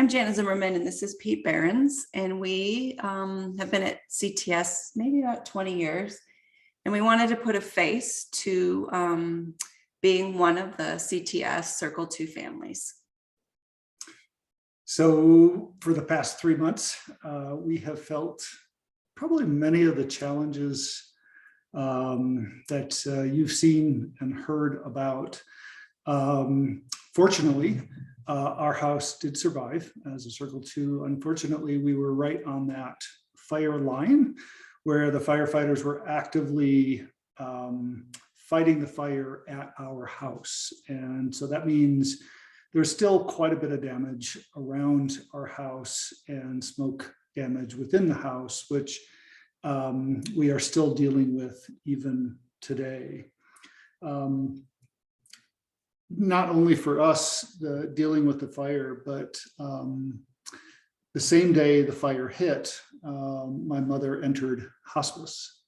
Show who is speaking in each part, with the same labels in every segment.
Speaker 1: I'm Jana Zimmerman, and this is Pete Behrens, and we have been at CTS maybe about 20 years, and we wanted to put a face to being one of the CTS Circle 2 families.
Speaker 2: So for the past 3 months, we have felt probably many of the challenges that you've seen and heard about. Fortunately, our house did survive as a Circle 2. Unfortunately, we were right on that fire line where the firefighters were actively fighting the fire at our house. And so that means there's still quite a bit of damage around our house and smoke damage within the house, which we are still dealing with even today. Not only for us, dealing with the fire, but the same day the fire hit, my mother entered hospice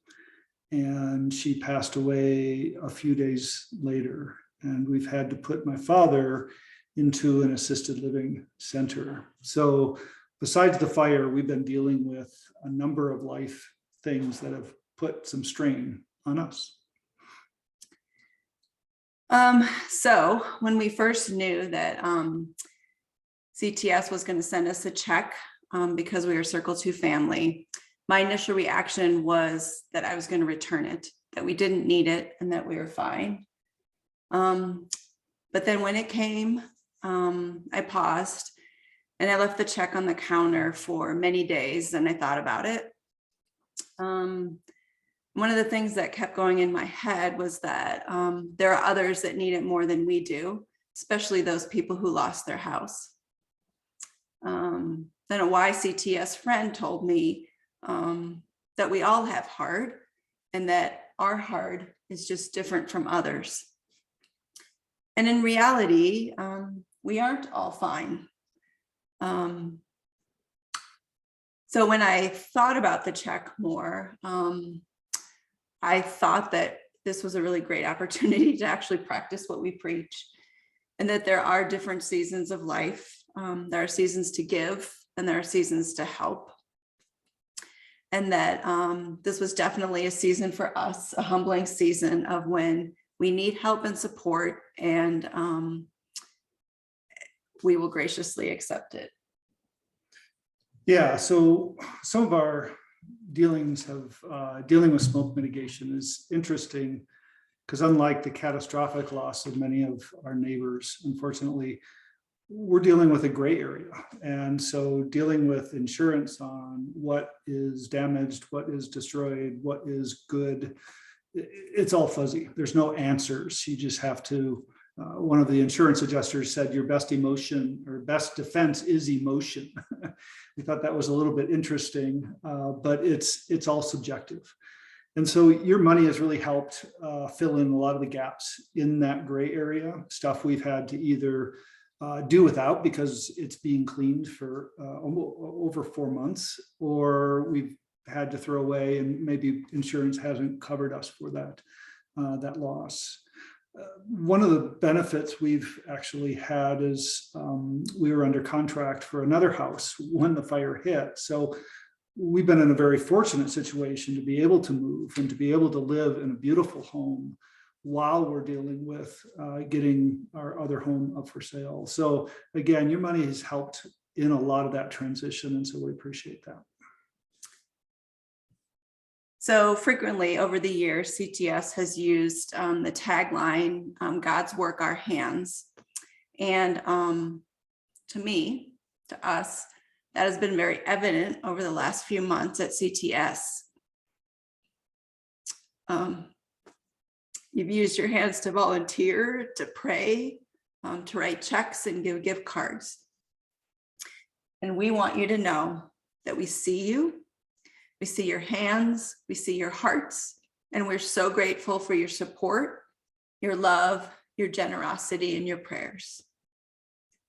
Speaker 2: and she passed away a few days later. And we've had to put my father into an assisted living center. So besides the fire, we've been dealing with a number of life things that have put some strain on us.
Speaker 1: So when we first knew that CTS was going to send us a check because we were Circle 2 family, my initial reaction was that I was going to return it, that we didn't need it and that we were fine. But then when it came, I paused and I left the check on the counter for many days and I thought about it. One of the things that kept going in my head was that there are others that need it more than we do, especially those people who lost their house. Then a YCTS friend told me that we all have hard and that our hard is just different from others. And in reality, we aren't all fine. So when I thought about the check more, I thought that this was a really great opportunity to actually practice what we preach, and that there are different seasons of life. There are seasons to give and there are seasons to help. And that this was definitely a season for us, a humbling season of when we need help and support, and we will graciously accept it.
Speaker 2: Yeah, so some of our dealings dealing with smoke mitigation is interesting because unlike the catastrophic loss of many of our neighbors, unfortunately, we're dealing with a gray area. And so dealing with insurance on what is damaged, what is destroyed, what is good, it's all fuzzy. There's no answers. You just have to, one of the insurance adjusters said, your best emotion or best defense is emotion. We thought that was a little bit interesting, but it's all subjective. And so your money has really helped fill in a lot of the gaps in that gray area, stuff we've had to either do without because it's being cleaned for over 4 months, or we've had to throw away and maybe insurance hasn't covered us for that, that loss. One of the benefits we've actually had is we were under contract for another house when the fire hit. So we've been in a very fortunate situation to be able to move and to be able to live in a beautiful home while we're dealing with getting our other home up for sale. So again, your money has helped in a lot of that transition, and so we appreciate that.
Speaker 1: So frequently over the years, CTS has used the tagline, God's work, our hands. And to me, to us, that has been very evident over the last few months at CTS. You've used your hands to volunteer, to pray, to write checks and give gift cards. And we want you to know that we see you. We see your hands, we see your hearts, and we're so grateful for your support, your love, your generosity, and your prayers.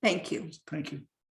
Speaker 1: Thank you.
Speaker 2: Thank you.